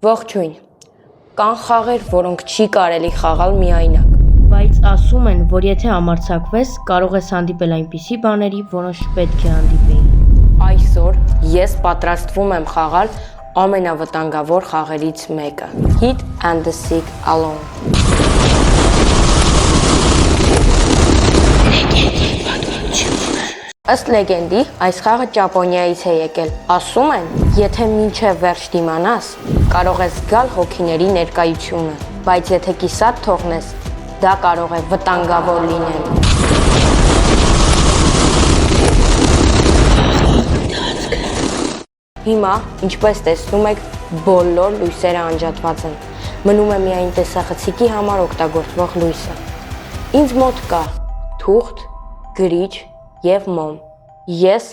Ողջույն, կան խաղեր, որոնք չի կարելի խաղալ միայնակ։ Բայց ասում են, որ եթե համարձակվես, կարող ես հանդիպել այնպիսի բաների, որոնց չպետք է հանդիպեին։ Այսօր ես պատրաստվում եմ խաղալ ամենավտանգավոր խաղերից մեկը՝ Hide and Seek Alone։ Ըստ լեգենդի, այս խաղը Ճապոնիայից է եկել։ Ասում են, եթե մինչև վերջ դիմանաս, կարող ես զգալ հոգիների ներկայությունը, բայց եթե կիսատ թողնես, դա կարող է վտանգավոր լինել։ Հիմա, ինչպես տեսնում եք, բոլոր լույսերը անջատված են։ Մնում է միայն տեսախցիկի համար օգտագործվող լույսը։ Ինձ մոտ կա թուղթ, գրիչ և մոմ։ Ես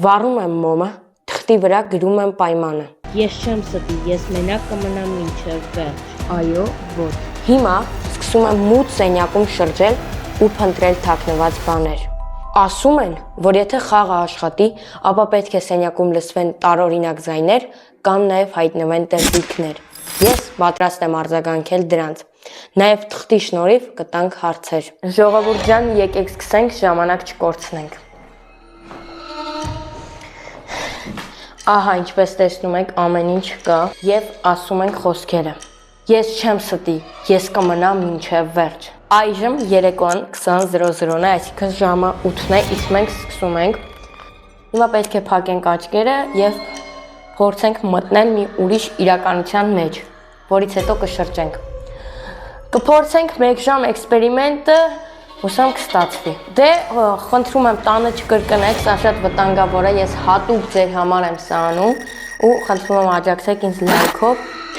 վառում եմ մոմը, թղթի վրա գրում եմ պայմանը։ Ես չեմ ստի, ես մենակ կմնամ մինչև վերջ։ Այո, ոչ։ Հիմա սկսում եմ մութ սենյակում շրջել ու փնտրել թաքնված բաներ։ Ասում են, որ եթե խաղը աշխատի, ապա պետք է սենյակում լսվեն տարօրինակ ձայներ կամ նաև հայտնվեն տերտիկներ։ Ես պատրաստ եմ արձագանքել դրանց։ Նաև թղթի շնորհիվ կտանք հարցեր։ Ժողովուրդ ջան, եկեք սկսենք, ժամանակ չկորցնենք։ Ահա, ինչպես տեսնում եք, ամեն ինչ կա եւ ասում ենք խոսքերը։ Ես չեմ ստի, ես կմնամ մինչև վերջ։ Այժմ երեկոյան 20:00-ն է, այսինքն ժամը 8-ն է, իսկ մենք սկսում ենք։ Հիմա պետք է փակենք աչքերը եւ փորձենք մտնել մի ուրիշ իրականության մեջ, որից հետո կշրջենք։ Կփորձենք 1 ժամ էքսպերիմենտը, հուսամ կստացվի։ Դե, խնդրում եմ տանը չկրկնեք, սա շատ վտանգավոր է, ես հատուկ ձեր համար եմ սա անում ու խնդրում եմ աջակցեք ինձ լայքով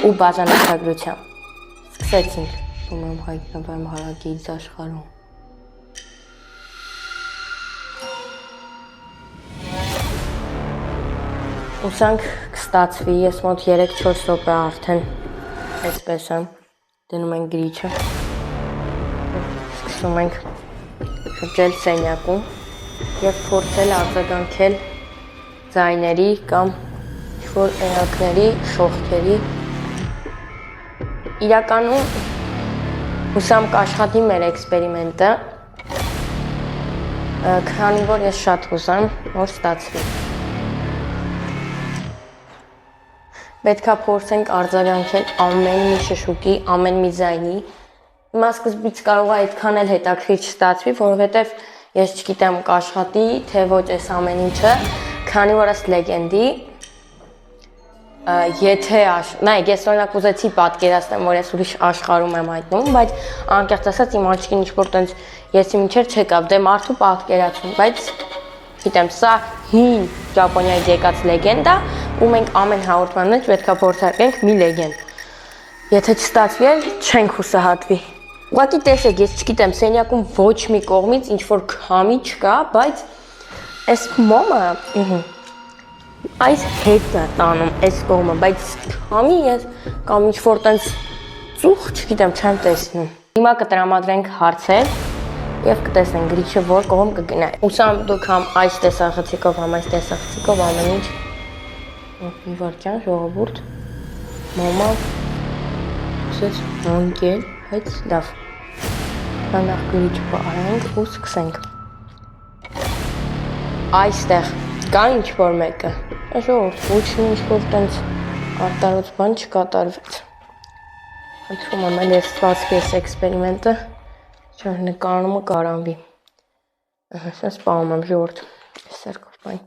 ու բաժանորդագրությամբ։ Սկսեցինք։ Ում եմ հայտնվեմ հարակից աշխարհում։ Հուսանք կստացվի, ես մոտ 3-4 րոպե արդեն այսպես եմ, դնում ենք գրիչը, սկսում ենք շրջել սենյակում և փորձել արձագանքել ձայների կամ ինչ-որ էակների, շողքերի։ Իրականում հուսամ կաշխատի մեր էքսպերիմենտը, քանի որ ես շատ հուսամ, որ ստացվի։ Պետք է փորձենք արձագանքել ամեն մի շշուկի, ամեն մի ձայնի։ Հիմա սկզբից կարող է այդքան էլ հետաքրքիր չստացվի, որովհետև ես չգիտեմ կաշխատի, թե ոչ այս ամեն ինչը, քանի որ ըստ լեգենդի, եթե նայեք, ես օրինակ ուզեցի պատկերացնեմ, որ ես ուրիշ աշխարհում եմ հայտնվում, բայց անկեղծ ասած իմ աչքին ինչ-որ տենց եսի մինչեր չեկավ, դե մարդու պատկերացում, բայց գիտեմ, սա հին Ճապոնիայից եկած լեգենդ է, ու մենք ամեն հաղորդման մեջ պետք է փորձարկենք մի լեգենդ։ Եթե չստացվի էլ, չենք հուսահատվի։ Ուղղակի տեսեք, ես չգիտեմ, սենյակում ոչ մի կողմից ինչ-որ քամի չկա, բայց այս մոմը այս հետ է տանում այս կողմը, բայց քամի ես կամ ինչ-որ տենց ծուխ, չգիտեմ, չեմ տեսնում։ Հիմա կտրամադրենք հարցեր և կտեսնենք գրիչը որ կողմ կգնա։ Ուսամ դուք համ այս տեսախցիկով, համ այս տեսախցիկով ամեն ինչ։ Մի վարքյան, ժողովուրդ, մոմա, սկսեց հանգել, բայց լավ։ Նախ գրիչը պահենք ու սկսենք։ Այստեղ կա ինչ-որ մեկը։ Ժողովուրդ, ոչ մի ինչ-որ տենց արտարոց բան չկատարվեց։ Խնդրում եմ էլ ես ստացվի այս էքսպերիմենտը, չէ նկարումը կարանվի։ Սա սպանում եմ ժողովուրդ, սերկով բան։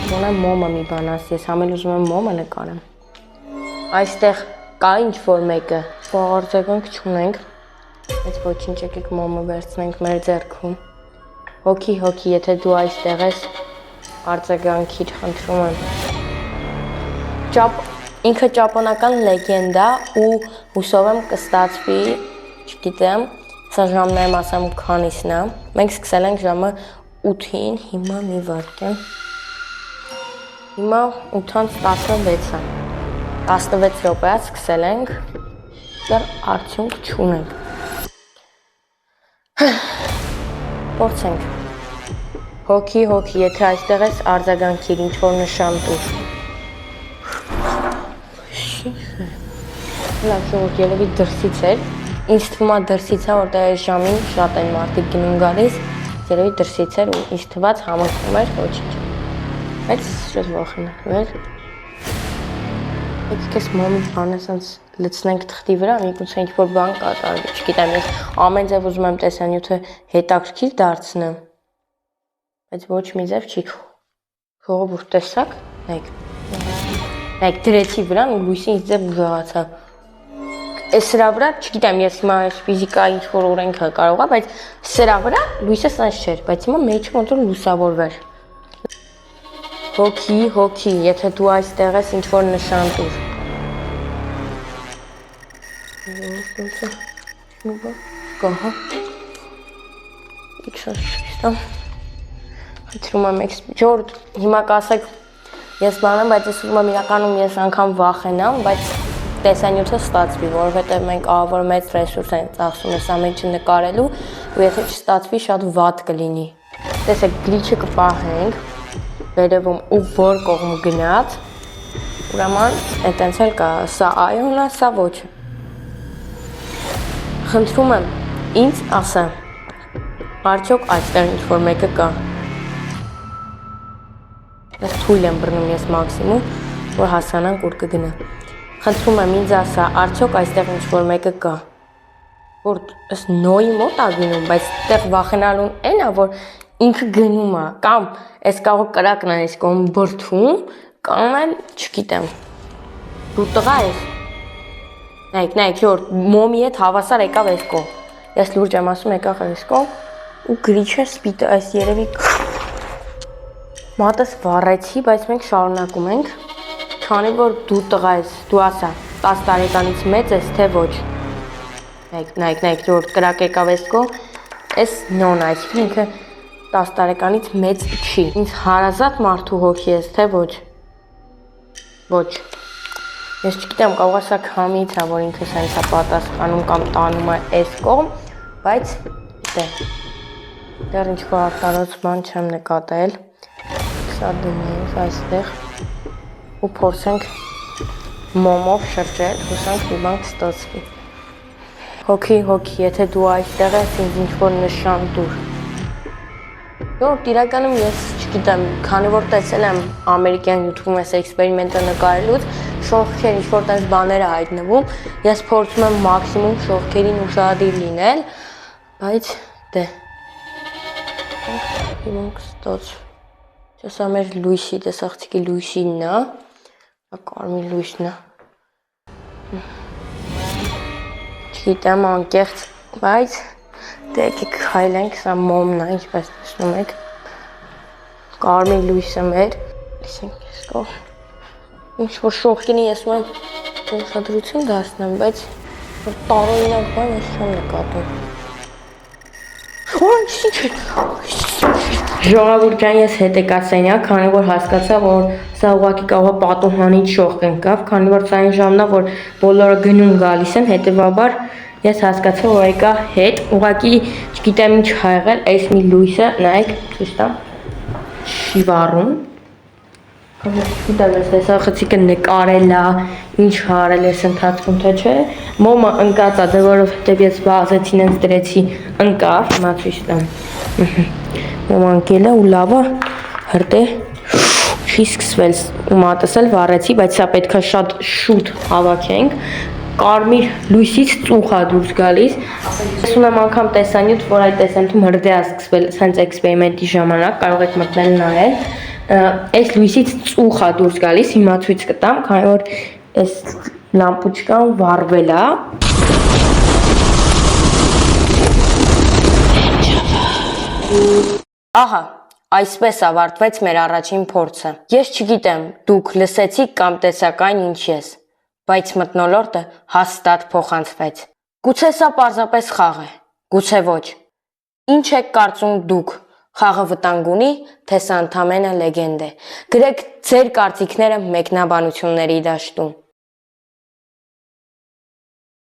Ոնա մոմը մի բան ասի, ես համել ուզում եմ մոմը նկարեմ։ Այստեղ կա ինչ-որ մեկը, արձագանք չունենք, բայց ոչինչ եկեք մոմը վերցնենք մեր ձեռքում։ Հոգի, եթե դու այստեղ ես, արձագանքիր, խնդրում եմ։ Ինքը ճապոնական լեգենդ է ու հուսով եմ կստացվի, չգիտեմ, սա ժամն եմ ասեմ քանիսն է։ Մենք սկսել ենք ժամը 8-ին, հիմա մի վարքյան։ Հիմա 8:16 է։ 16 րոպե է սկսել ենք, դեռ արդյունք չունենք։ Փորձենք։ Հոգի, եթե այստեղ ես արձագանքիր, ինչ-որ նշան տուր։ Չի։ Լավ, շուտ երևի դրսից էր։ Ինձ թվում է դրսից է, որտեղ այս ժամին շատ են մարդիկ գնում գալիս։ Երևի դրսից էր ու ինձ թվաց համոզվում էր ոչինչ։ Բայց շատ վախենալու էր։ Եկեք մամի բանը ասած լցնենք թղթի վրա, միգուցե ինչ-որ բան կատարվի, չգիտեմ, ես ամեն ձև ուզում եմ տեսանյութը հետաքրքիր դարձնեմ, բայց ոչ մի ձև չի։ Ժողովուրդ տեսակ, նայեք դրեցի վրան ու լույսի ինձ ձև ուժեղացավ։ Այս սրա վրա, չգիտեմ, ես հիմա այս ֆիզիկա ինչ-որ օրենքը կարող է, բայց սրա վրա լույսը սենց չէր, բայց հիմա մեջը ոնց որ լուսավորվեր։ Հոգի, եթե դու այստեղ ես ինչ-որ նշան տուր։ Կահա։ Իքսաշիստամ։ Հտրում եմ Ժորդ, հիմա կասեք, ես բանեմ, բայց ես ուզում եմ իրականում ես անգամ վախենամ, բայց տեսանյութը ստացվի, որովհետև մենք ավոր մեծ ռեսուրս են ծախսում այս ամենը նկարելու, ու եթե չստացվի, շատ վատ կլինի։ Տեսեք, գրիչը կպահենք, վերևում ու որ կողմ գնաց, ուրեմն այտենց էլ կա, սա այոն է, սա ոչը։ Խնդրում եմ, ինձ ասա, արդյոք այստեղ ինչ-որ մեկը կա։ Ես թույլ եմ բռնում ես մաքսիմում, որ հասկանանք ուր կգնա։ Խնդրում եմ ինձ ասա, արդյոք այստեղ ինչ-որ մեկը կա։ Որ ըս նոյի մոտ ա գնում, բայց այդտեղ վախենալուն այն է, որ ինքը գնում է, կամ այս կարող կրակն է այս կողմ բրդում, կամ էլ, չգիտեմ, դու տղա ես։ Նայեք, որ մոմի հետ հավասար եկավ այս կողմ։ Ես լուրջ եմ ասում եկավ այս կողմ, ու գրիչը սպիտը այս երևի մատս վառեցի, բայց մենք շարունակում ենք, քանի որ դու տղա ես, դու ասա, 10 տարեկանից մեծ ես, թե ոչ։ Նայեք, որ կրակ եկավ այս կողմ, այս նոն այսինքն ինքը 10 տարեկանից մեծ չի։ Ինձ հարազատ մարդու հոգի ես, թե ոչ։ Ոչ։ Ես չգիտեմ, կարող է սա քամից է, որ ինքը սենց է պատասխանում կամ տանում է այս կողմ, բայց դեռ ինչ-որ արտարոց բան չեմ նկատել։ Սա դնենք այստեղ ու փորձենք մոմով շրջել, հուսանք մի բան կստացվի։ Հոգի, եթե դու այստեղ ես, ինձ ինչ-որ նշան տուր։ Որ իրականում ես չգիտեմ, քանի որ տեսել եմ ամերիկյան YouTube-ում այս էքսպերիմենտը նկարելուց, շողքեր ինչ-որ տես բաներ է հայտնվում, ես փորձում եմ մաքսիմում շողքերին ուշադիր լինել, բայց դե իմանք ստոց։ Սա մեր լույսի, տեսաղցիկի լույսինն է, կարմիր լույսն է։ Չգիտեմ անկեղծ, բայց դե եկեք քայլենք, սա մոմն է, ինչպես տեսնում եք։ Կարմիր լույսը մեր, լսենք ես կողմ։ Ինչ-որ շողքինի ես ուղեմ ուշադրություն դարձնեմ, բայց որ տարօրինակ բան ես չեմ նկատում։ Ժողովուրդ ջան, ես հետեկացենյա, քանի որ հասկացա, որ սա ուղղակի կարող է պատուհանից շողք ընկավ, քանի որ սա այն ժամն է, որ բոլորը գնում գալիս են, հետևաբար ես հասկացա, որ եկա հետ, ուղղակի չգիտեմ ինչ ա եղել, այս մի լույսը, նայեք, ցույց տամ, չի վառում։ Գիտեմ, ես տեսա խցիկը նկարել է, ինչ արել ես ընթացքում, թե չէ, մոմը ընկած է, դե որովհետև ես վազեցին ինձ դրեցի, ընկավ, հիմա ցույց տամ։ Մոմը ընկել է ու լավ է, հրտե չի սկսվել, ու մատս էլ վառեցի, բայց սա պետք է շատ շուտ հավաքենք, կարմիր լույսից ծուխ է դուրս գալիս։ Ես ունեմ անգամ տեսանյութ, որ այդ տեսանյութում հրդե է սկսվել սենց էքսպերիմենտի ժամանակ, կարող եք մտնել նայել։ Այս լույսից ծուխ է դուրս գալիս, հիմա ցույց կտամ, քանի որ այս լամպուչկան վառվել է։ Ահա, այսպես ավարտվեց մեր առաջին փորձը։ Ես չգիտեմ, դուք լսեցիք կամ տեսաք այն ինչ ես, բայց մթնոլորտը հաստատ փոխանցվեց։ Գուցե սա պարզապես խաղ է, գուցե ոչ։ Ինչ եք կարծում դուք։ Խաղը վտանգ ունի, թե սա ընդամենը լեգենդ է։ Գրեք ձեր կարծիքները մեկնաբանությունների դաշտում։